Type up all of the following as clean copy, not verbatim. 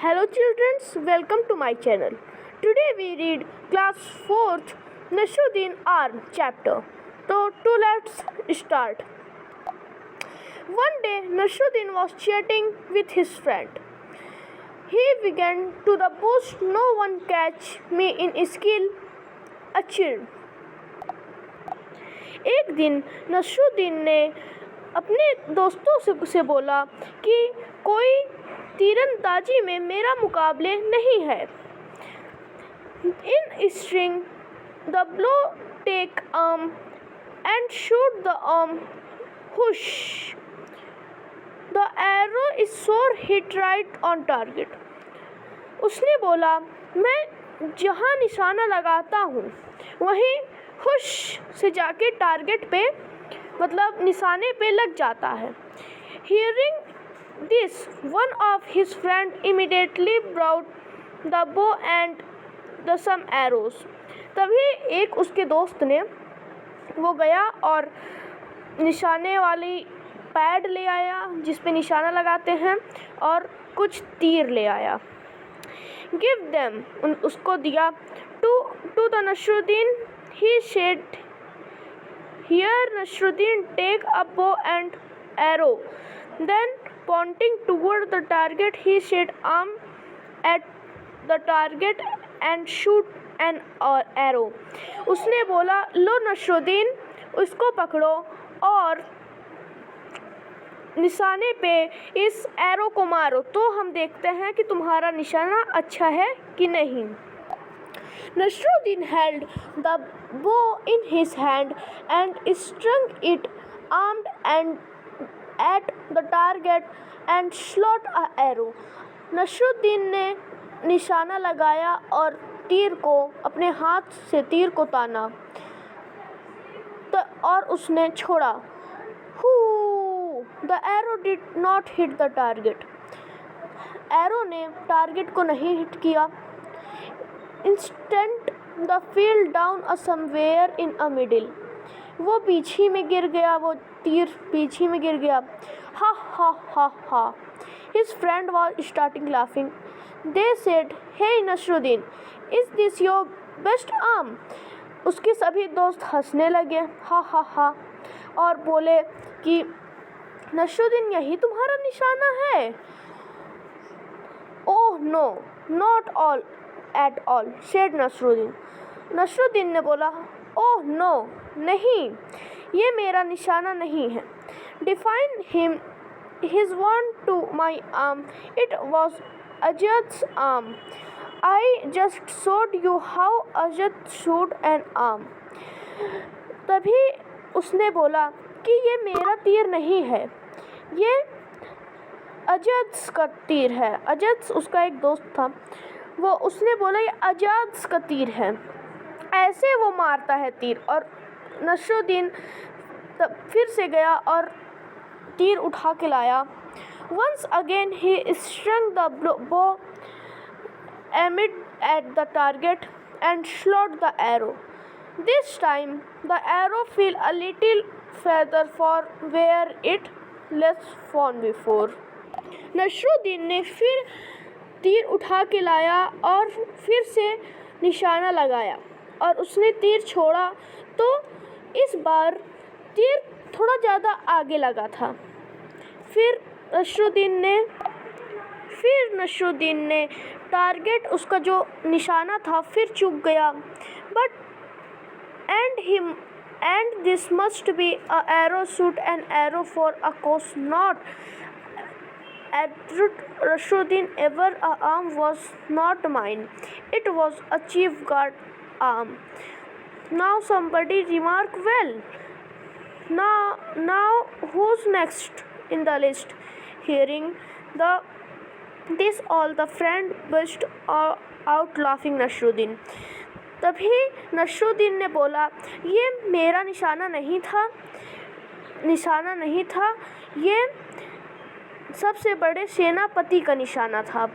Hello children, welcome to my channel. Today we read class 4th Nasruddin Arm chapter. So let's start. One day Nasruddin was chatting with his friend. He began to the boast, "No one catch me in skill achieved." एक दिन नसरुद्दीन ने अपने दोस्तों से बोला कि कोई तीरंदाजी में मेरा मुकाबले नहीं है। In string the blow take arm and shoot the arm whoosh. The arrow is sure hit right on target. उसने बोला, मैं जहाँ निशाना लगाता हूँ वहीं हुश से जाके टारगेट पे मतलब निशाने पे लग जाता है। Hearing this, one of his friend immediately brought the bow and the some arrows. तभी एक उसके दोस्त ने वो गया और निशाने वाली पैड ले आया जिस पे निशाना लगाते हैं और कुछ तीर ले आया। Give them, उसको दिया। To the Nasruddin he said, "Here Nasruddin, take a bow and arrow." Then pointing toward the target he said, "Aim at the target and shoot an arrow." उसने बोला, लो नसरुद्दीन, उसको पकड़ो और निशाने पे इस एरो को मारो तो हम देखते हैं कि तुम्हारा निशाना अच्छा है कि नहीं। Nasruddin held the bow in his hand and strung it armed and at the target and shot an arrow. Nasruddin ने निशाना लगाया और तीर को अपने हाथ से तीर को ताना और उसने छोड़ा। The arrow did not hit the target. Arrow ने टारगेट को नहीं हिट किया। Instant the fell down somewhere in a middle. वो पीछे में गिर गया, वो तीर पीछे में गिर गया। हा हा हा हा। His friend was starting laughing. They said, "Hey Nasruddin, is this your best arm?" उसके सभी दोस्त हंसने लगे, हा हा हा, और बोले कि नसरुद्दीन यही तुम्हारा निशाना है। Oh no, not all at all, said Nasruddin. Nasruddin ने बोला, ओह नो, नहीं, ये मेरा निशाना नहीं है। Define him his one to my arm. It was Ajad's arm. I just showed you how Ajad shoot an arm. तभी उसने बोला कि ये मेरा तीर नहीं है, ये अजद का तीर है। अजद उसका एक दोस्त था, वो उसने बोला ये अजद का तीर है, ऐसे वो मारता है तीर। और नसरुद्दीन तब फिर से गया और तीर उठा के लाया। Once again he strung the bow, aimed at the target and shot the arrow. This time the arrow fell a little further from where it left from before. Nasruddin ने फिर तीर उठा के लाया और फिर से निशाना लगाया और उसने तीर छोड़ा तो इस बार तीर थोड़ा ज़्यादा आगे लगा था। फिर नसरुद्दीन ने टारगेट उसका जो निशाना था फिर चूक गया। But and this must be a arrow shoot an arrow for a cause not Nasruddin ever a arm was not mine, it was a chief guard arm. Now somebody remark, well, now who's next in the list? Hearing this all the friend burst out laughing. Nasruddin तभी नसरुद्दीन ने बोला, ये मेरा निशाना नहीं था, ये सबसे बड़े सेनापति का निशाना था।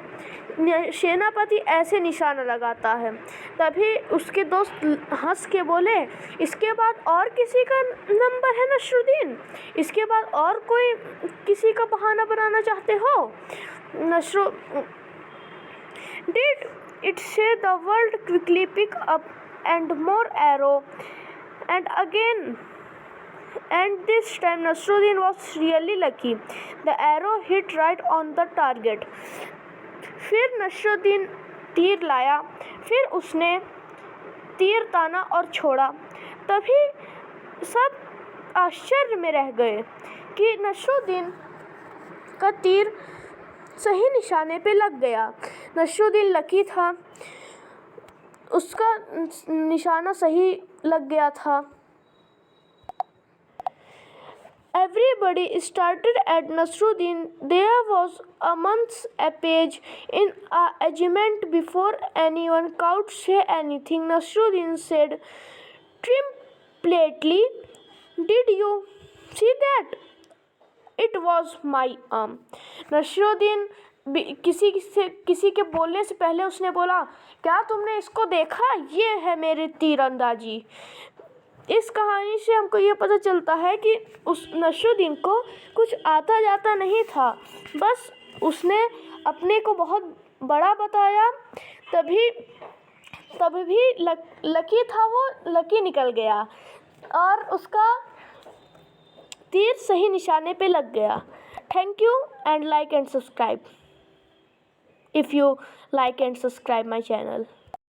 सेनापति ऐसे निशाना लगाता है। तभी उसके दोस्त हंस के बोले, इसके बाद और किसी का नंबर है नसरुद्दीन? इसके बाद और कोई किसी का बहाना बनाना चाहते हो? Did it say the world quickly pick up and more arrow? And again, and this time Nasruddin was really lucky. The arrow hit right on the target. फिर नसरुद्दीन तीर लाया, फिर उसने तीर ताना और छोड़ा। तभी सब आश्चर्य में रह गए कि नसरुद्दीन का तीर सही निशाने पे लग गया। नसरुद्दीन लकी था, उसका निशाना सही लग गया था। Everybody started at Nasruddin. There was a month's page in agreement before anyone could say anything. Nasruddin said triumphantly, "Did you see that? It was my arm." Nasruddin किसी के बोलने से पहले उसने बोला, क्या तुमने इसको देखा? ये है मेरी तीरंदाजी। इस कहानी से हमको ये पता चलता है कि उस नसरुद्दीन को कुछ आता जाता नहीं था, बस उसने अपने को बहुत बड़ा बताया, तभी भी लकी था, वो लकी निकल गया और उसका तीर सही निशाने पे लग गया। Thank you and like and subscribe if you like and subscribe my channel.